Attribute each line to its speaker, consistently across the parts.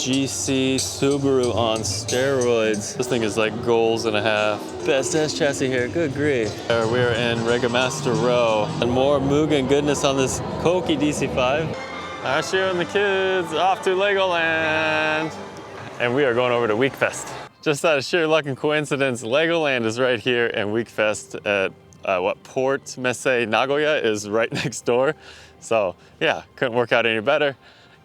Speaker 1: GC Subaru on steroids. This thing is like goals and a half. Best S chassis here, good grief. We're in Regamaster Row. And more Mugen goodness on this Koki DC5. Ashio and the kids off to Legoland. And we are going over to Wekfest. Just out of sheer luck and coincidence, Legoland is right here and Wekfest at Port Messe Nagoya is right next door. So yeah, couldn't work out any better.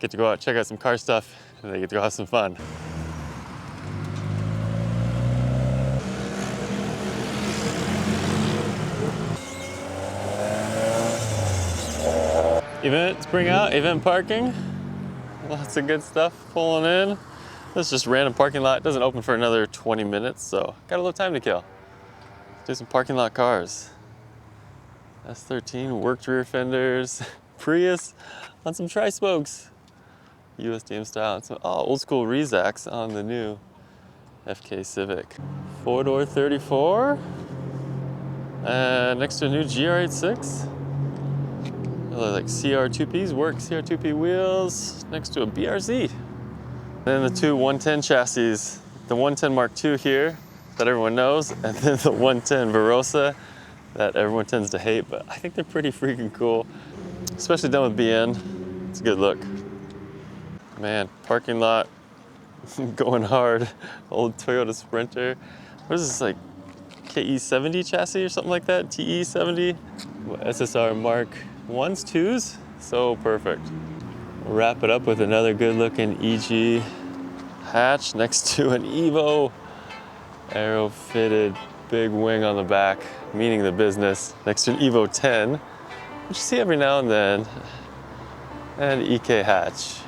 Speaker 1: Get to go out, check out some car stuff, and they get to go have some fun. Events bring out, event parking. Lots of good stuff pulling in. This is just random parking lot. It doesn't open for another 20 minutes, so got a little time to kill. Do some parking lot cars. S13, worked rear fenders, Prius on some tri-spokes. USDM style. Some, old school Rezacs on the new FK Civic. 4-door 34. And next to a new GR86. Like CR2Ps, work CR2P wheels. Next to a BRZ. Then the two 110 chassis. The 110 Mark II here that everyone knows, and then the 110 Verosa that everyone tends to hate, but I think they're pretty freaking cool. Especially done with BN. It's a good look. Man, parking lot going hard. Old Toyota Sprinter. What is this, like KE70 chassis or something like that? TE70? SSR Mark 1s, 2s? So perfect. We'll wrap it up with another good looking EG hatch next to an Evo. Aero fitted big wing on the back, meaning the business. Next to an Evo 10, which you see every now and then. And EK hatch.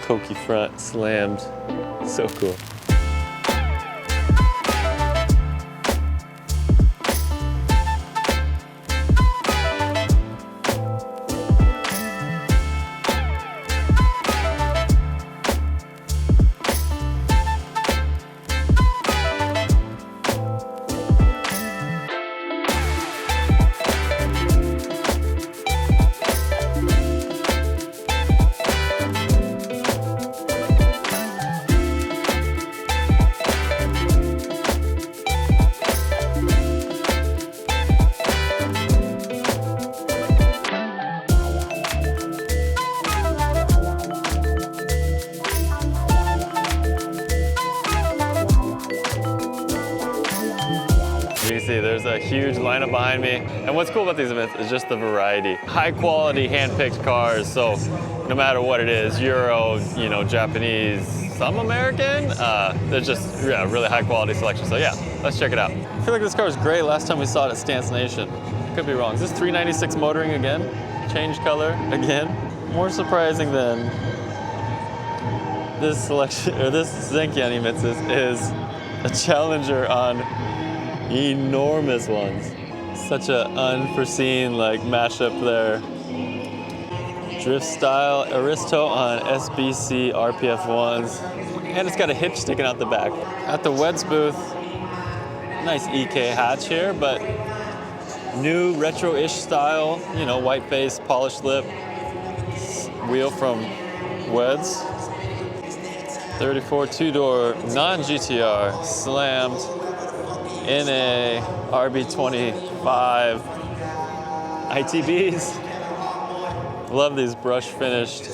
Speaker 1: Koki front, slammed. So cool. You can see there's a huge lineup behind me. And what's cool about these events is just the variety. High quality hand-picked cars, so no matter what it is, Euro, you know, Japanese, some American, there's just really high quality selection. So yeah, let's check it out. I feel like this car was gray last time we saw it at Stance Nation. Could be wrong. Is this 396 motoring again? Change color again? More surprising than this selection, or this Zenkian Emitsus is a Challenger on enormous ones. Such an unforeseen like mashup there. Drift style Aristo on SBC RPF ones. And it's got a hitch sticking out the back. At the Weds booth, nice EK hatch here, but new retro-ish style, you know, white face, polished lip, wheel from Weds. 34 two-door non-GTR, slammed in a RB25 ITBs. Love these brush finished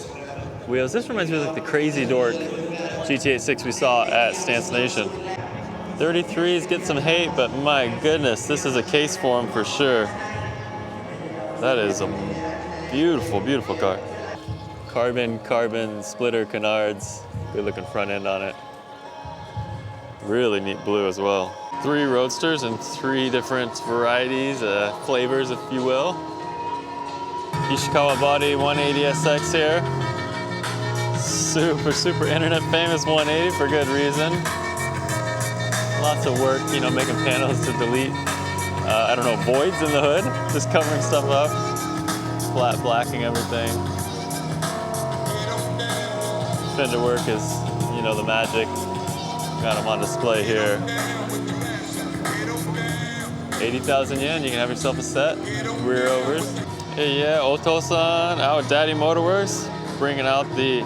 Speaker 1: wheels. This reminds me of like the Crazy Dork GT86 we saw at Stance Nation. 33s get some hate, but my goodness, this is a case for them for sure. That is a beautiful, beautiful car. Carbon splitter canards. Good looking front end on it. Really neat blue as well. 3 roadsters in 3 different varieties, flavors, if you will. Ishikawa body 180SX here. Super internet famous 180 for good reason. Lots of work, you know, making panels to delete, I don't know, voids in the hood, just covering stuff up. Flat blacking everything. Fender work is, you know, the magic. Got them on display here. 80,000 yen, you can have yourself a set. Rear overs. Hey, yeah, Oto-san out at Daddy Motorworks, bringing out the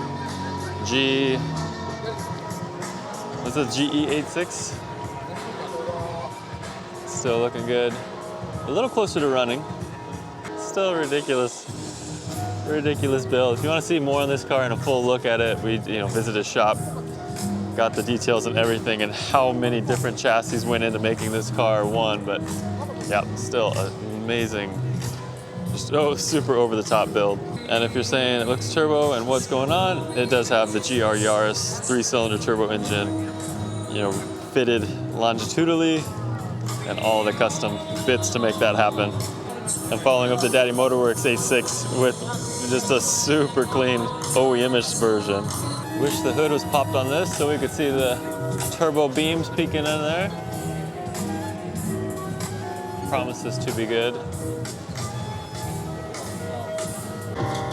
Speaker 1: is a GE86. Still looking good. A little closer to running. Still ridiculous build. If you want to see more on this car and a full look at it, we visit his shop. Got the details of everything and how many different chassis went into making this car one, but yeah, still amazing, just super over the top build. And if you're saying it looks turbo and what's going on, it does have the GR Yaris 3-cylinder turbo engine, fitted longitudinally and all the custom bits to make that happen. And following up the Daddy Motorworks A6 with just a super clean OEM-ish version. Wish the hood was popped on this so we could see the turbo beams peeking in there. Promises to be good.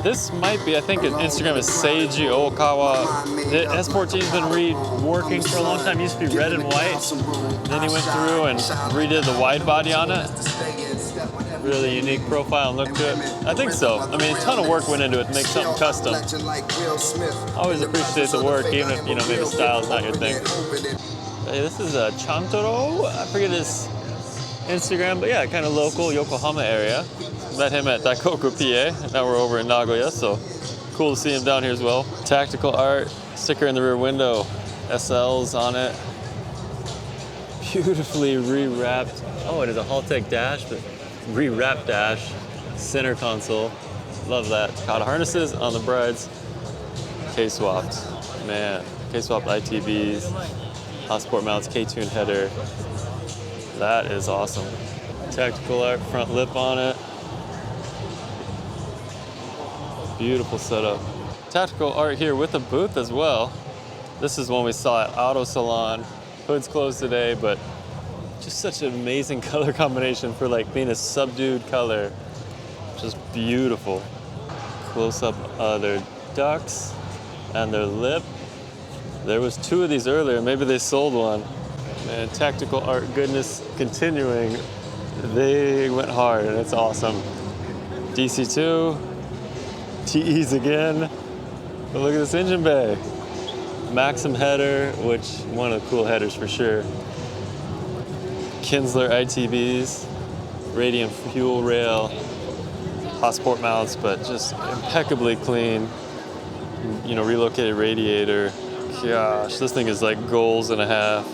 Speaker 1: This might be, I think his Instagram is Seiji Okawa. The S14's been reworking for a long time. It used to be red and white. Then he went through and redid the wide body on it. Really unique profile and look to it. I think so. I mean, a ton of work went into it to make something custom. Always appreciate the work, even if, maybe style's not your thing. Hey, this is a Chantoro. I forget his Instagram, but yeah, kind of local, Yokohama area. Met him at Daikoku, PA. Now we're over in Nagoya, so cool to see him down here as well. Tactical art, sticker in the rear window, SLs on it. Beautifully re-wrapped. Oh, it is a Haltech dash, but re-wrapped dash. Center console. Love that. Takata harnesses on the brides. K-swapped. Man, K-swapped ITBs. Hotsport mounts, K-tune header. That is awesome. Tactical art, front lip on it. Beautiful setup. Tactical art here with a booth as well. This is one we saw at Auto Salon. Hood's closed today, but just such an amazing color combination for being a subdued color. Just beautiful. Close up their ducts and their lip. There was 2 of these earlier, maybe they sold one. Man, tactical art goodness continuing. They went hard and it's awesome. DC2, TEs again. But look at this engine bay. Maxim header, which one of the cool headers for sure. Kinsler ITBs, radium fuel rail, Hotsport mounts, but just impeccably clean. Relocated radiator. Gosh, this thing is like goals and a half.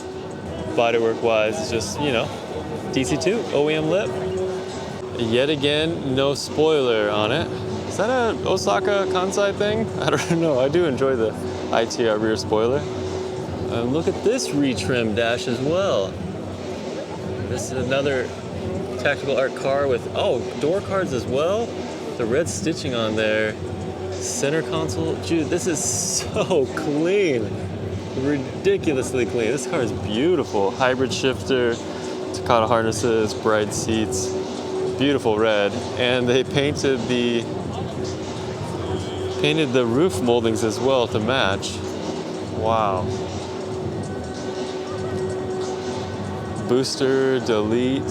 Speaker 1: Bodywork wise, it's just, DC2, OEM lip. Yet again, no spoiler on it. Is that a Osaka Kansai thing? I don't know. I do enjoy the ITR rear spoiler. Look at this retrim dash as well. This is another tactical art car with, door cards as well. The red stitching on there. Center console. Dude, this is so clean. Ridiculously clean. This car is beautiful. Hybrid shifter, Takata harnesses, bride seats. Beautiful red. And they painted the roof moldings as well to match. Wow. Booster, delete.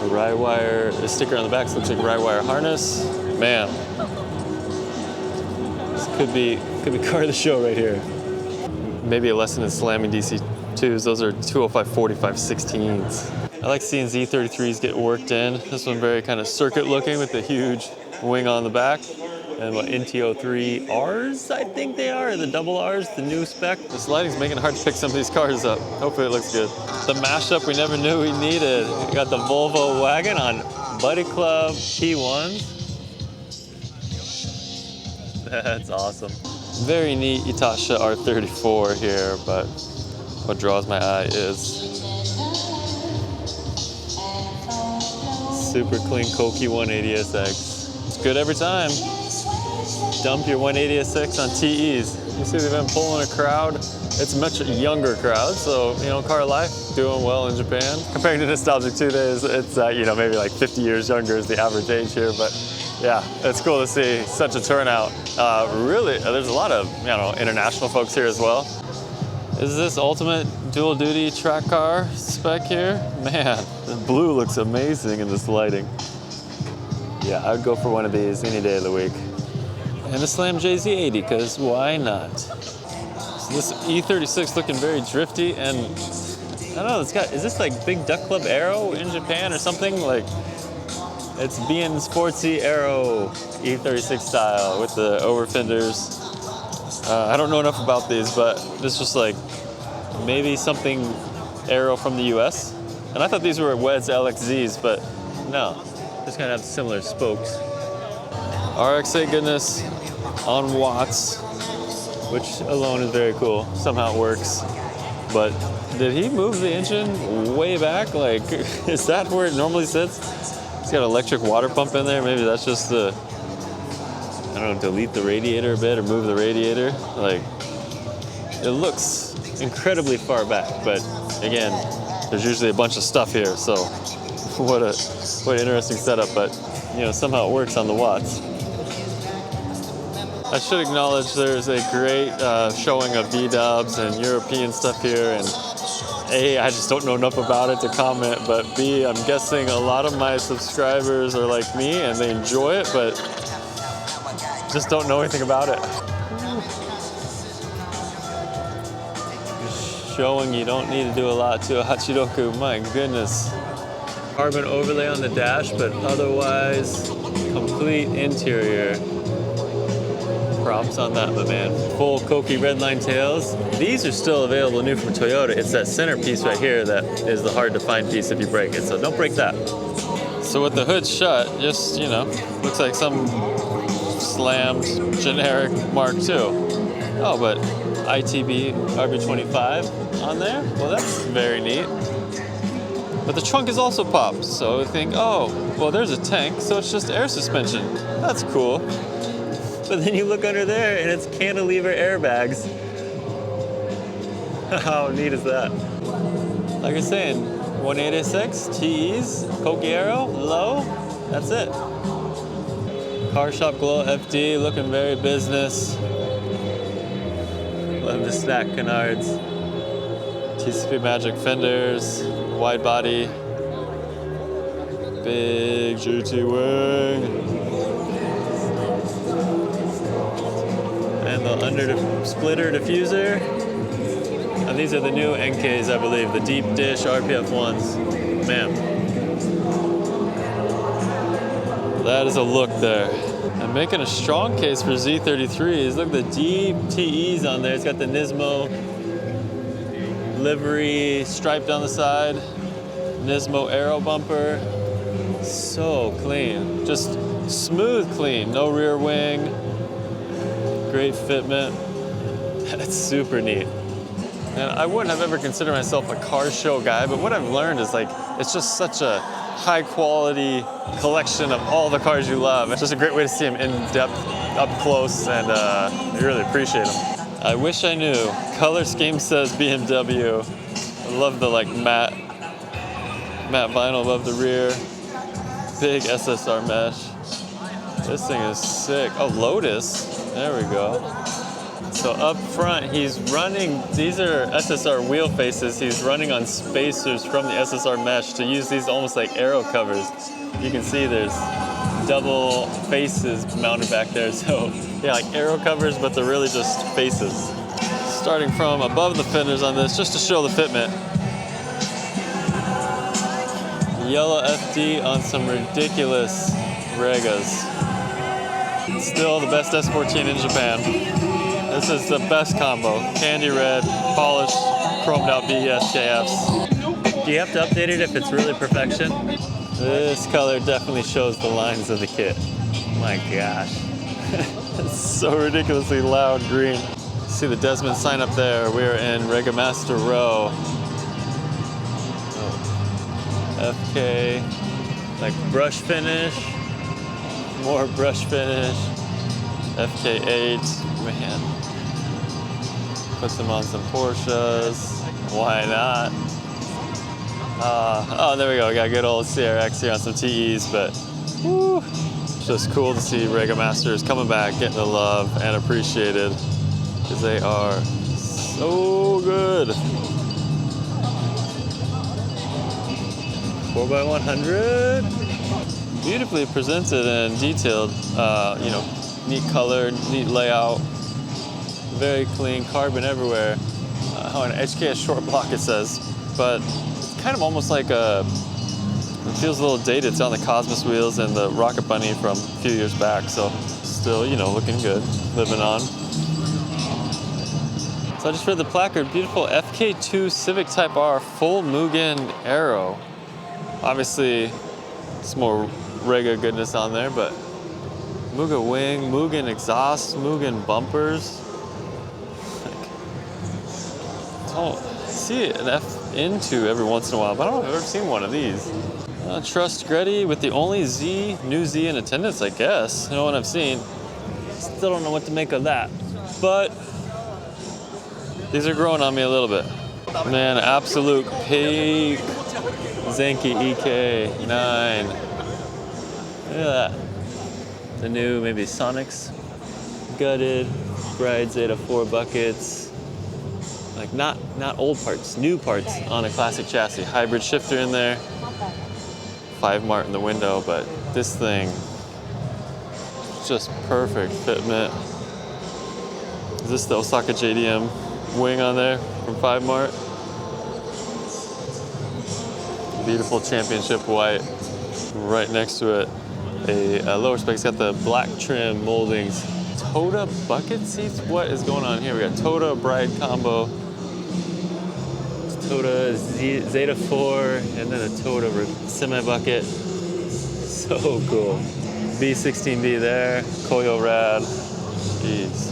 Speaker 1: A rye wire, a sticker on the back looks like rye wire harness. Man, this could be car of the show right here. Maybe a lesson in slamming DC2s. Those are 205 45 16s. I like seeing Z33s get worked in. This one very kind of circuit looking with the huge wing on the back. And what, NTO3Rs, I think they are, the double Rs, the new spec. This lighting's making it hard to pick some of these cars up. Hopefully it looks good. The mashup we never knew we needed. We got the Volvo wagon on Buddy Club P1s. That's awesome. Very neat Itasha R34 here, but what draws my eye is super clean Koki 180SX. It's good every time. Dump your 180SX on TEs. You see they've been pulling a crowd. It's a much younger crowd, so, car life, doing well in Japan. Comparing to Nostalgic 2 Days, it's, maybe like 50 years younger is the average age here, but yeah, it's cool to see such a turnout. Really, there's a lot of, international folks here as well. Is this ultimate dual duty track car spec here? Man, the blue looks amazing in this lighting. Yeah, I would go for one of these any day of the week. And a Slam JZ80, because why not? So this E36 looking very drifty, and I don't know, is this like big Duck Club Aero in Japan or something? Like, it's being sportsy Aero E36 style with the over fenders. I don't know enough about these, but this is just like maybe something Aero from the US. And I thought these were Wed's LXZs, but no, just kind of have similar spokes. RX-8 goodness on watts, which alone is very cool. Somehow it works. But did he move the engine way back? Like, is that where it normally sits? It's got an electric water pump in there. Maybe that's just the, I don't know, delete the radiator a bit or move the radiator. Like, it looks incredibly far back, but again, there's usually a bunch of stuff here, so what an interesting setup, but you know, somehow it works on the watts. I should acknowledge there's a great showing of B-dubs and European stuff here, and A, I just don't know enough about it to comment, but B, I'm guessing a lot of my subscribers are like me and they enjoy it, but just don't know anything about it. Just showing you don't need to do a lot to a Hachiroku, my goodness. Carbon overlay on the dash, but otherwise, complete interior. Props on that, my man. Full Koki redline tails. These are still available new from Toyota. It's that center piece right here that is the hard to find piece if you break it, so don't break that. So with the hood shut, just, you know, looks like some slammed generic Mark II. Oh, but ITB RB25 on there? Well, that's very neat. But the trunk is also popped, so I think, oh, well, there's a tank, so it's just air suspension. That's cool. But then you look under there and it's cantilever airbags. How neat is that? Like I was saying, 186, TEs, Koki Aero, low, that's it. Car Shop Glow FD, looking very business. Love the stack canards. TCP Magic fenders, wide body. Big GT wing. And the under splitter diffuser. And these are the new NKs, I believe, the deep dish RPF ones. Man. That is a look there. I'm making a strong case for Z33s. Look at the deep TEs on there. It's got the Nismo livery stripe down the side. Nismo Aero bumper. So clean. Just smooth clean. No rear wing. Great fitment. That's super neat. And I wouldn't have ever considered myself a car show guy, but what I've learned is like, it's just such a high quality collection of all the cars you love. It's just a great way to see them in depth, up close, and you really appreciate them. I wish I knew. Color scheme says BMW. I love the like matte vinyl above the rear. Big SSR mesh. This thing is sick. Oh, Lotus. There we go. So up front, he's running, these are SSR wheel faces. He's running on spacers from the SSR mesh to use these almost like aero covers. You can see there's double faces mounted back there. So yeah, like aero covers, but they're really just faces. Starting from above the fenders on this, just to show the fitment. Yellow FD on some ridiculous Regas. Still the best S14 in Japan. This is the best combo. Candy red, polished, chromed out BSKFs. Do you have to update it if it's really perfection? This color definitely shows the lines of the kit. My gosh. It's so ridiculously loud green. See the Desmond sign up there. We're in Regamaster Row. Oh. FK, like brush finish. More brush finish. FK8, man. Put them on some Porsches. Why not? Oh, there we go. We got good old CRX here on some TEs, but woo, it's just cool to see Regamasters coming back, getting the love and appreciated, because they are so good. 4x100. Beautifully presented and detailed, you know, neat color, neat layout, very clean, carbon everywhere. Oh, an HKS short block it says, but it's kind of almost like a, it feels a little dated. It's on the Cosmos wheels and the Rocket Bunny from a few years back, so still, you know, looking good, living on. So I just read the placard, beautiful FK2 Civic Type R full Mugen aero. Obviously, some more Rega goodness on there, but Mugen wing, Mugen exhaust, Mugen bumpers. Like, don't see an F into every once in a while, but I don't know if I've ever seen one of these. Trust Gretty with the only new Z in attendance, I guess. No one I've seen. Still don't know what to make of that, but these are growing on me a little bit. Man, absolute peak Zenki EK9. Look at that. The new, maybe Sonics, gutted, Bride Zeta 4 buckets. Like not old parts, new parts on a classic chassis. Hybrid shifter in there, 5 Mart in the window, but this thing, just perfect fitment. Is this the Osaka JDM wing on there from 5 Mart? Beautiful championship white. Right next to it, a lower spec. It's got the black trim moldings. Toda bucket seats? What is going on here? We got Toda Bride combo, Toda Zeta 4, and then a Toda semi bucket. So cool. B16B there, Koyo rad. Jeez.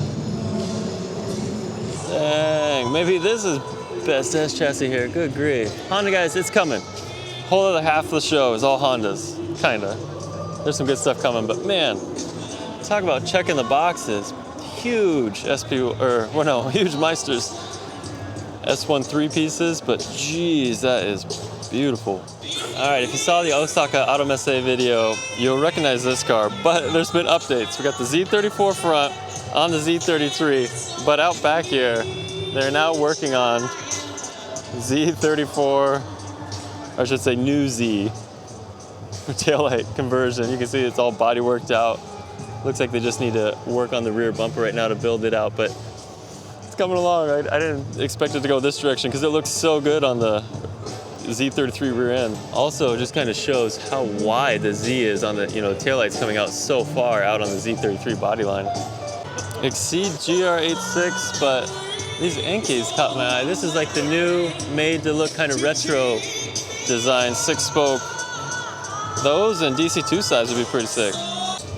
Speaker 1: Dang, maybe this is best S chassis here. Good grief. Honda guys, it's coming. Whole other half of the show is all Hondas, kinda. There's some good stuff coming, but man, talk about checking the boxes. Huge huge Meisters S1 3 pieces, but geez, that is beautiful. All right, if you saw the Osaka Automesse video, you'll recognize this car, but there's been updates. We got the Z34 front on the Z33, but out back here, they're now working on Z34, I should say new Z, taillight conversion. You can see it's all body worked out. Looks like they just need to work on the rear bumper right now to build it out, but it's coming along. I didn't expect it to go this direction because it looks so good on the Z33 rear end. Also, just kind of shows how wide the Z is on the, taillights coming out so far out on the Z33 body line. Exceed GR86, but these Enkis caught my eye. This is like the new, made to look kind of retro design, 6-spoke. Those and DC2 size would be pretty sick.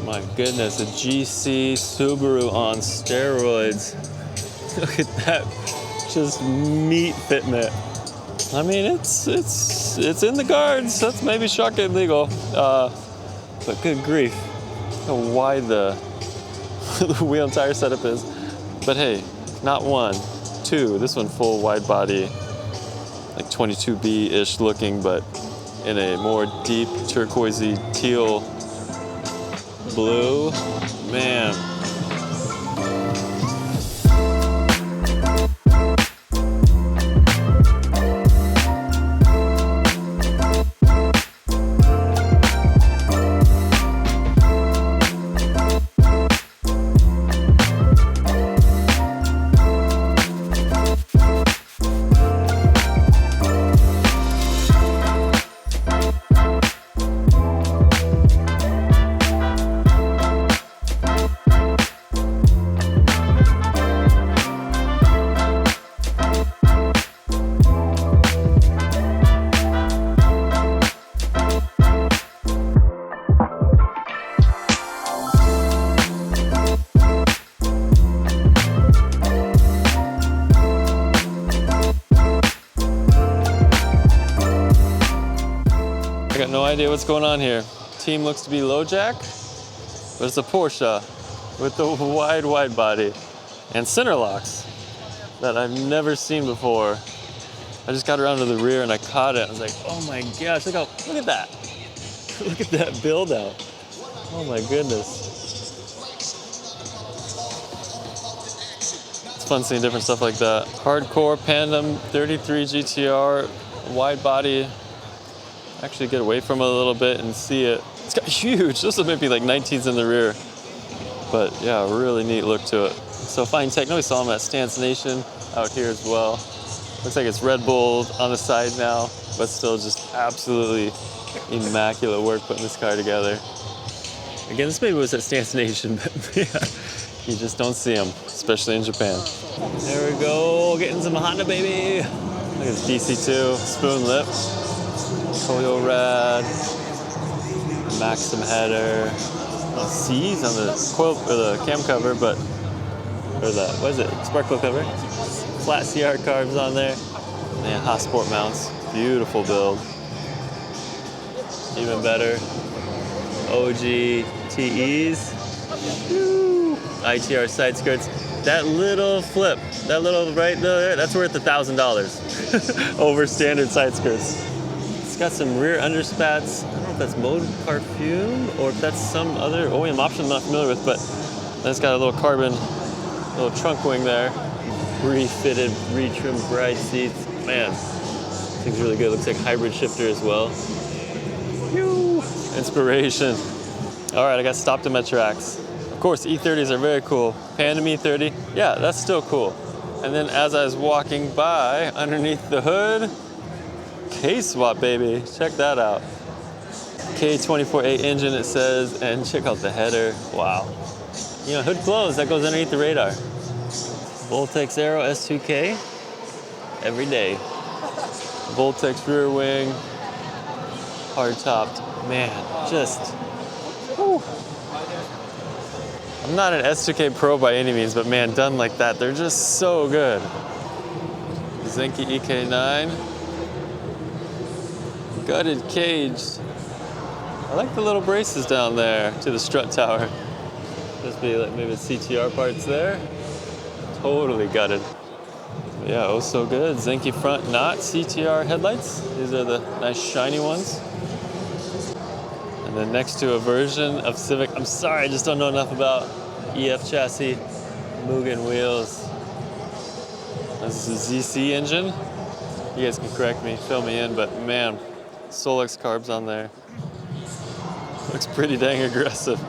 Speaker 1: My goodness, a GC Subaru on steroids. Look at that, just meat fitment. I mean, it's in the guards. That's maybe shotgun legal, but good grief, how wide the wheel and tire setup is. But hey, not one, two. This one full wide body, like 22B-ish looking, but in a more deep turquoisey teal blue. Man. I got no idea what's going on here. Team looks to be low jack, but it's a Porsche with the wide body and center locks that I've never seen before. I just got around to the rear and I caught it. I was like, oh my gosh, look at that. Look at that build out. Oh my goodness. It's fun seeing different stuff like that. Hardcore Pandem 33 GTR, wide body. Actually get away from it a little bit and see it. It's got huge. This is maybe like 19s in the rear. But yeah, really neat look to it. So fine techno, we saw them at Stance Nation out here as well. Looks like it's Red Bull on the side now, but still just absolutely immaculate work putting this car together. Again, this maybe was at Stance Nation, but yeah, you just don't see them, especially in Japan. There we go, getting some Honda, baby. Look at this DC2, spoon lip, Toyo Rad, Maxim header. C's on the coil or the cam cover, but or the what is it? Spark plug cover. Flat CR carbs on there. Man, Haas Sport mounts. Beautiful build. Even better. OG TEs. Woo. ITR side skirts. That little flip, that little right there, that's worth $1,000 over standard side skirts. It's got some rear underspats. I don't know if that's mode perfume or if that's some other OEM option I'm not familiar with, but then it's got a little carbon, little trunk wing there. Refitted, retrimmed bride seats. Man, this thing's really good. Looks like hybrid shifter as well. Whew. Inspiration. All right, I got stopped at my tracks. Of course, E30s are very cool. Phantom E30, yeah, that's still cool. And then as I was walking by, underneath the hood, K-swap, baby. Check that out. K24A engine, it says, and check out the header. Wow. You know, hood closed, that goes underneath the radar. Voltex Aero S2K, every day. Voltex rear wing, hard topped. Man, just, whew. I'm not an S2K pro by any means, but man, done like that, they're just so good. Zenki EK9. Gutted caged. I like the little braces down there to the strut tower. Must be like maybe CTR parts there. Totally gutted. Yeah, oh so good. Zenki front not CTR headlights. These are the nice shiny ones. And then next to a version of Civic. I'm sorry, I just don't know enough about EF chassis. Mugen wheels. This is a ZC engine. You guys can correct me, fill me in, but man, Solex carbs on there. Looks pretty dang aggressive.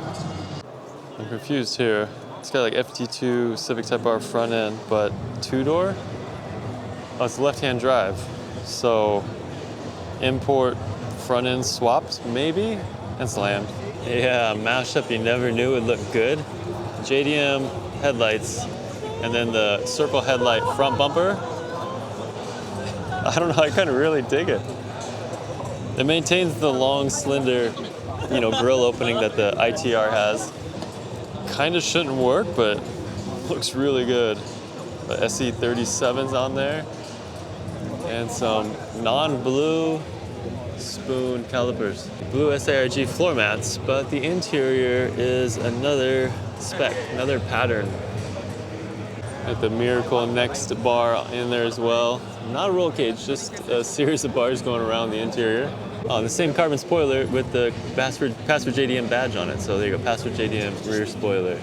Speaker 1: I'm confused here. It's got like FT2 Civic Type R front end, but two-door? Oh, it's left-hand drive. So import front end swapped, maybe? And slammed. Yeah, mashup you never knew would look good. JDM headlights, and then the circle headlight front bumper. I don't know, I kind of really dig it. It maintains the long, slender, you know, grill opening that the ITR has. Kind of shouldn't work, but looks really good. The SE37's on there, and some non-blue spoon calipers. Blue SARG floor mats, but the interior is another spec, another pattern. Got the Miracle Next bar in there as well. Not a roll cage, just a series of bars going around the interior. The same carbon spoiler with the Password JDM badge on it. So there you go, Password JDM rear spoiler.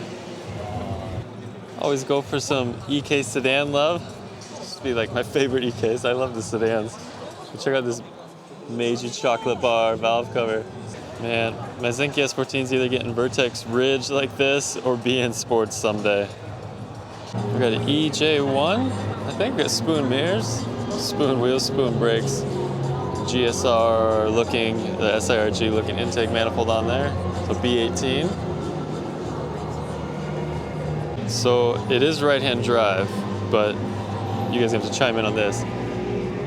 Speaker 1: Always go for some EK sedan love. This would be like my favorite EKs. I love the sedans. But check out this Meiji chocolate bar valve cover. Man, my Zenki S14 is either getting Vertex Ridge like this or BN Sports someday. We got an EJ1, I think. We got spoon mirrors, spoon wheels, spoon brakes. GSR looking, the SIRG looking intake manifold on there. So B18. So it is right-hand drive, but you guys have to chime in on this.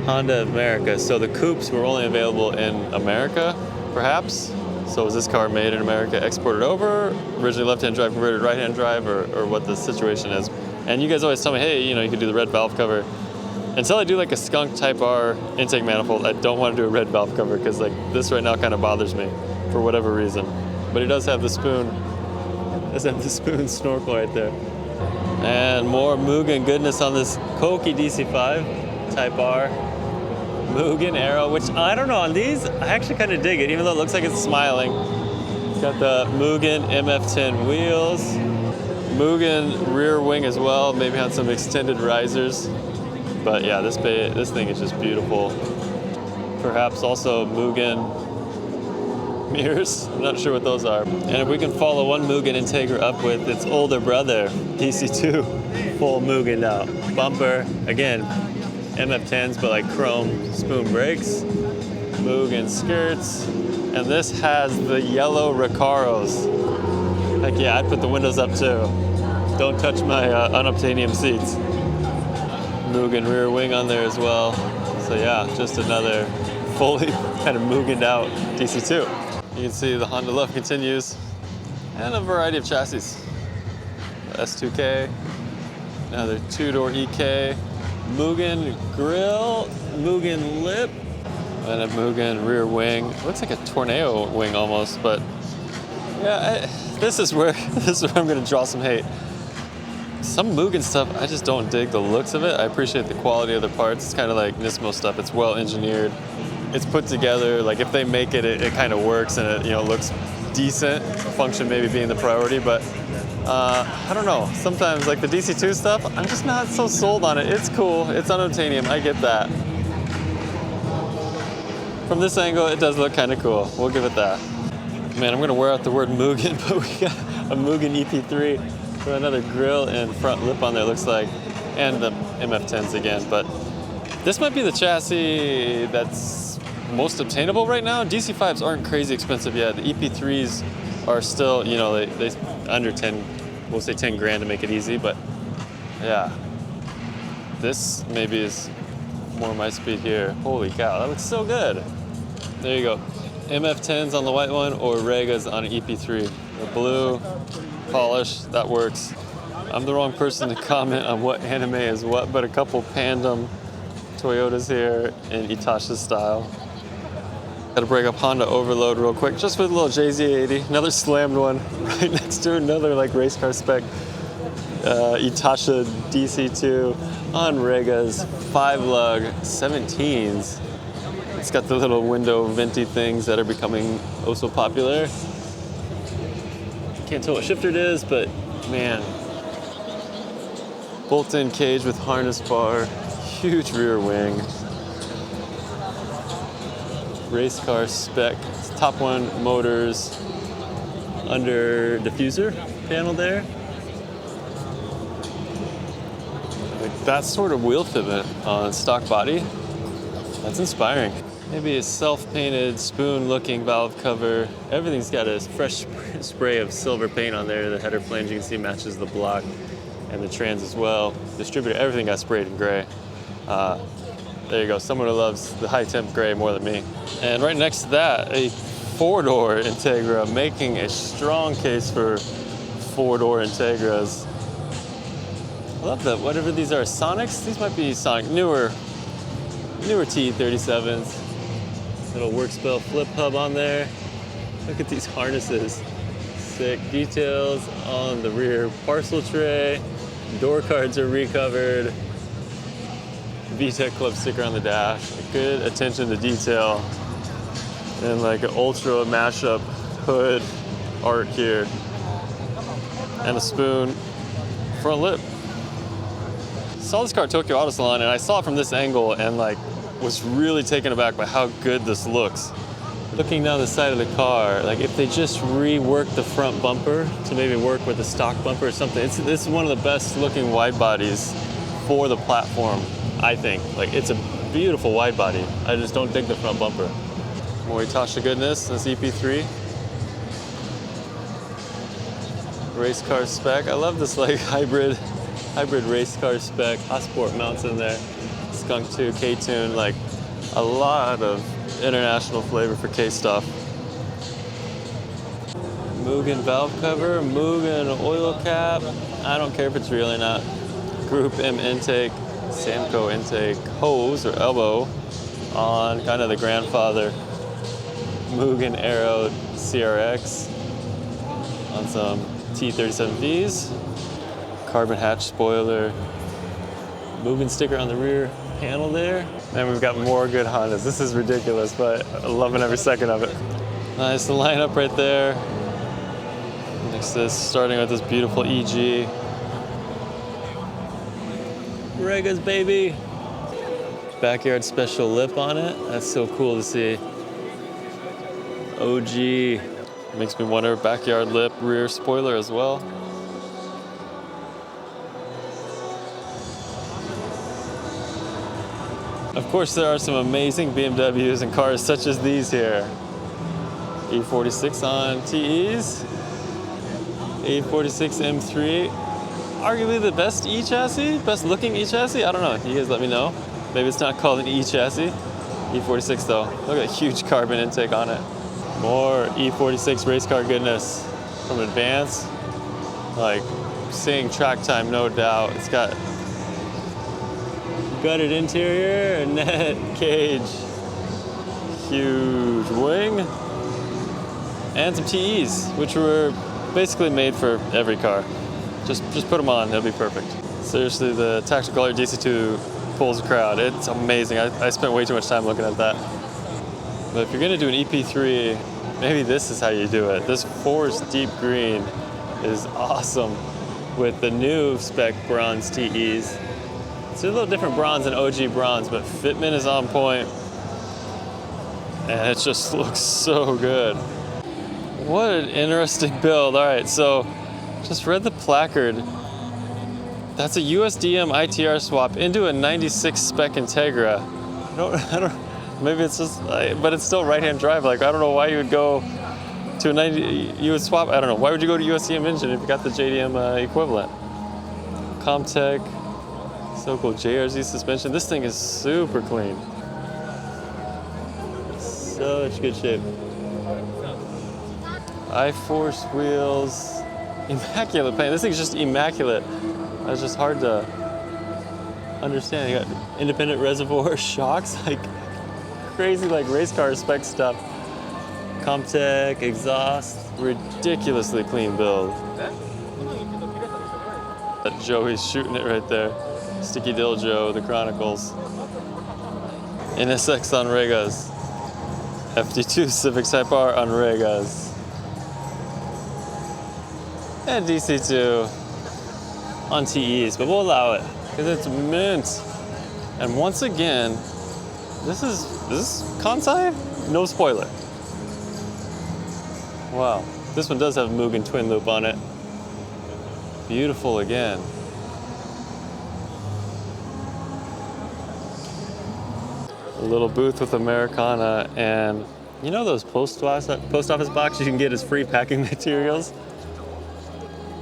Speaker 1: Honda of America. So the coupes were only available in America, perhaps. So was this car made in America, exported over, originally left-hand drive, converted right-hand drive, or what the situation is? And you guys always tell me, hey, you know, you could do the red valve cover. Until I do like a skunk Type R intake manifold, I don't want to do a red valve cover because like this right now kind of bothers me for whatever reason. But it does have the spoon. It does have the spoon snorkel right there. And more Mugen goodness on this Koki DC5 Type R. Mugen Aero, which I don't know, on these, I actually kind of dig it, even though it looks like it's smiling. It's got the Mugen MF10 wheels. Mugen rear wing as well, maybe on some extended risers. But yeah, this thing is just beautiful. Perhaps also Mugen mirrors. I'm not sure what those are. And if we can follow one Mugen Integra up with its older brother, DC2, full Mugen out. Bumper, again, MF10s, but like chrome spoon brakes, Mugen skirts, and this has the yellow Recaros. Heck yeah, I'd put the windows up too. Don't touch my unobtainium seats. Mugen rear wing on there as well. So yeah, just another fully kind of Mugened out DC2. You can see the Honda love continues, and a variety of chassis. S2K, another two-door EK, Mugen grill, Mugen lip, and a Mugen rear wing. Looks like a tornado wing almost, but yeah, this is where I'm gonna draw some hate. Some Mugen stuff, I just don't dig the looks of it. I appreciate the quality of the parts. It's kind of like Nismo stuff. It's well engineered. It's put together. Like if they make it, it kind of works and it looks decent. Function maybe being the priority, but I don't know. Sometimes like the DC2 stuff, I'm just not so sold on it. It's cool. It's unobtainium. I get that. From this angle, it does look kind of cool. We'll give it that. Man, I'm gonna wear out the word Mugen, but we got a Mugen EP3 with another grill and front lip on there, looks like, and the MF10s again. But this might be the chassis that's most obtainable right now. DC5s aren't crazy expensive yet. The EP3s are still, they under 10, we'll say 10 grand to make it easy, but yeah. This maybe is more my speed here. Holy cow, that looks so good. There you go. MF10s on the white one or Regas on an EP3. The blue, polish, that works. I'm the wrong person to comment on what anime is what, but a couple Pandem Toyotas here in Itasha style. Gotta break up Honda Overload real quick, just with a little JZ80. Another slammed one right next to another like race car spec Itasha DC2 on Regas, 5-lug 17s. It's got the little window venti things that are becoming oh so popular. Can't tell what shifter it is, but man. Bolt-in cage with harness bar, huge rear wing. Race car spec, top one motors, under diffuser panel there. Like that sort of wheel fitment on stock body, that's inspiring. Maybe a self-painted spoon-looking valve cover. Everything's got a fresh spray of silver paint on there. The header flange you can see matches the block and the trans as well. Distributor, everything got sprayed in gray. There you go, someone who loves the high temp gray more than me. And right next to that, a 4-door Integra, making a strong case for 4-door Integras. I love that, whatever these are, Sonics? These might be Sonic, newer T37s. Little work spell flip hub on there. Look at these harnesses. Sick details on the rear parcel tray. Door cards are recovered. VTEC Club sticker on the dash. Good attention to detail. And like an ultra mashup hood art here. And a spoon front lip. Saw this car at Tokyo Auto Salon and I saw it from this angle and like was really taken aback by how good this looks. Looking down the side of the car, like if they just reworked the front bumper to maybe work with the stock bumper or something, this is one of the best looking wide bodies for the platform, I think. Like it's a beautiful wide body. I just don't dig the front bumper. More Itasha goodness, this EP3. Race car spec, I love this like hybrid race car spec, Hotsport mounts in there. Skunk 2, K-Tune, like a lot of international flavor for K stuff. Mugen valve cover, Mugen oil cap. I don't care if it's real or not. Group M intake, Samco intake, hose or elbow on kind of the grandfather Mugen Aero CRX on some T37Vs. Carbon hatch spoiler, Mugen sticker on the rear panel there. And we've got more good Hondas. This is ridiculous, but I'm loving every second of it. Nice, the lineup right there. Next to this, starting with this beautiful EG. Regas, baby. Backyard special lip on it. That's so cool to see. OG. Makes me wonder, backyard lip, rear spoiler as well. Of course, there are some amazing BMWs and cars such as these here. E46 on TEs, E46 M3, arguably the best E-chassis, best looking E-chassis, I don't know, you guys let me know. Maybe it's not called an E-chassis. E46 though, look at that huge carbon intake on it. More E46 race car goodness from Advance. Like, seeing track time, no doubt. It's got gutted interior, net cage, huge wing, and some TEs, which were basically made for every car. Just put them on, they'll be perfect. Seriously, the Tactical Color DC2 pulls the crowd. It's amazing. I spent way too much time looking at that. But if you're gonna do an EP3, maybe this is how you do it. This forest deep green is awesome with the new spec bronze TEs. It's a little different bronze than OG bronze, but fitment is on point. And it just looks so good. What an interesting build. All right, so just read the placard. That's a USDM ITR swap into a 96 spec Integra. I don't, maybe it's just, but it's still right-hand drive. Like, I don't know why you would go to a 90, you would swap, I don't know. Why would you go to USDM engine if you got the JDM equivalent? Comtech. So cool, JRZ suspension. This thing is super clean. Such good shape. I-Force wheels. Immaculate paint. This thing's just immaculate. It's just hard to understand. You got independent reservoir shocks, like crazy, like race car spec stuff. Comtech, exhaust, ridiculously clean build. That Joey's shooting it right there. Sticky Dill Joe, the Chronicles. NSX on Regas. FD2 Civic Type R on Regas. And DC2 on TEs, but we'll allow it because it's mint. And once again, is this Kansai? No spoiler. Wow, this one does have a Mugen twin loop on it. Beautiful again. A little booth with Americana, and you know those post office boxes you can get as free packing materials?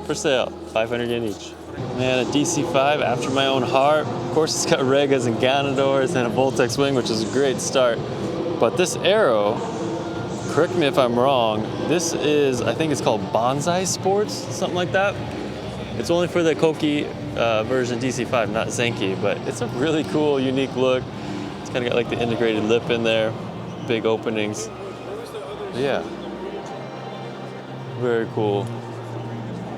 Speaker 1: For sale, 500 yen each. Man, a DC5 after my own heart. Of course, it's got Regas and Ganadors and a Voltex wing, which is a great start. But this Aero, correct me if I'm wrong, this is, I think it's called Bonsai Sports, something like that. It's only for the Koki version DC5, not Zenki, but it's a really cool, unique look. It's kind of got like the integrated lip in there, big openings. But yeah, very cool.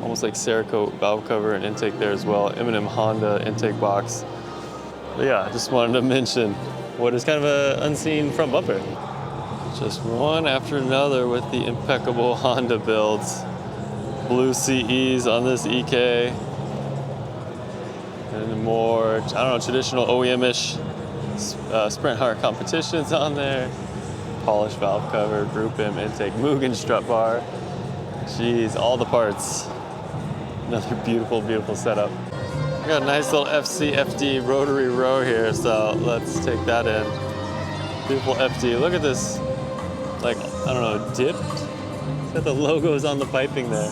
Speaker 1: Almost like Cerakote valve cover and intake there as well. M&M Honda intake box. But yeah, just wanted to mention what is kind of an unseen front bumper. Just one after another with the impeccable Honda builds. Blue CEs on this EK. And more, I don't know, traditional OEM-ish Sprint Heart competitions on there. Polished valve cover, Group M intake, Mugen strut bar. Jeez, all the parts. Another beautiful, beautiful setup. We got a nice little FC FD rotary row here, so let's take that in. Beautiful FD. Look at this, like, I don't know, dipped? It's got the logos on the piping there.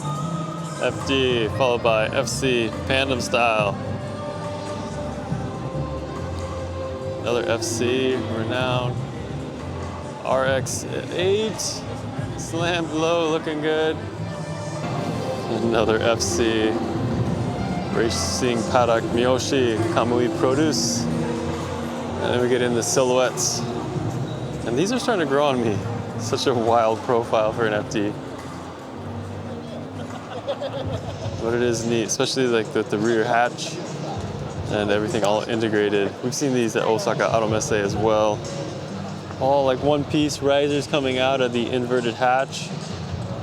Speaker 1: FD followed by FC, Pandem style. Another FC, renowned. RX-8, slammed low, looking good. Another FC, Racing Paddock Miyoshi, Kamui Produce. And then we get into silhouettes. And these are starting to grow on me. Such a wild profile for an FD. But it is neat, especially like the rear hatch and everything all integrated. We've seen these at Osaka Automesse as well. All like one piece risers coming out of the inverted hatch,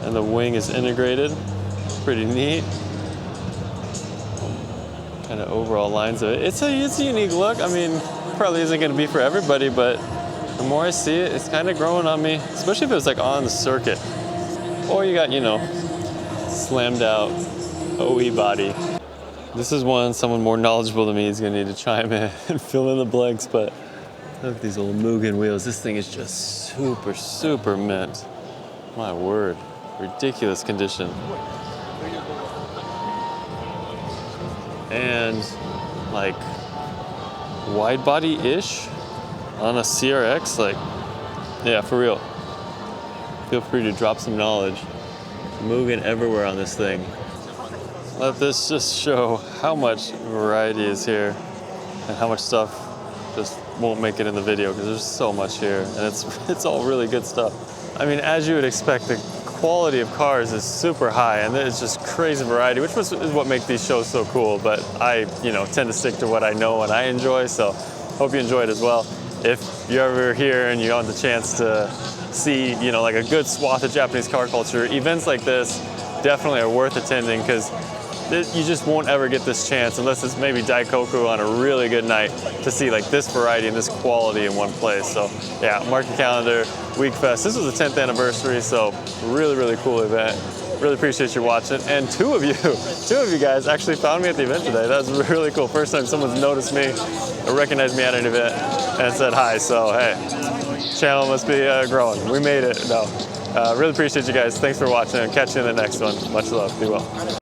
Speaker 1: and the wing is integrated. Pretty neat. Kind of overall lines of it. It's a unique look. I mean, probably isn't going to be for everybody, but The more I see it, it's kind of growing on me, especially if it was like on the circuit. Or you got, you know, slammed out OE body. This is one someone more knowledgeable than me is gonna need to chime in and fill in the blanks, but look at these old Mugen wheels. This thing is just super, super mint. My word, ridiculous condition. And like wide body-ish on a CRX, like, yeah, for real. Feel free to drop some knowledge. Mugen everywhere on this thing. Let this just show how much variety is here and how much stuff just won't make it in the video because there's so much here and it's all really good stuff. I mean, as you would expect, the quality of cars is super high and it's just crazy variety, which is what makes these shows so cool. But I, you know, tend to stick to what I know and I enjoy, so hope you enjoy it as well. If you're ever here and you want the chance to see, you know, like a good swath of Japanese car culture, events like this definitely are worth attending because you just won't ever get this chance unless it's maybe Daikoku on a really good night to see like this variety and this quality in one place. So yeah, mark your calendar, Wekfest. This was the 10th anniversary, so really, really cool event. Really appreciate you watching. And two of you guys actually found me at the event today. That was really cool. First time someone's noticed me or recognized me at an event and said hi. So hey, channel must be growing. We made it. No, really appreciate you guys. Thanks for watching and catch you in the next one. Much love. Be well.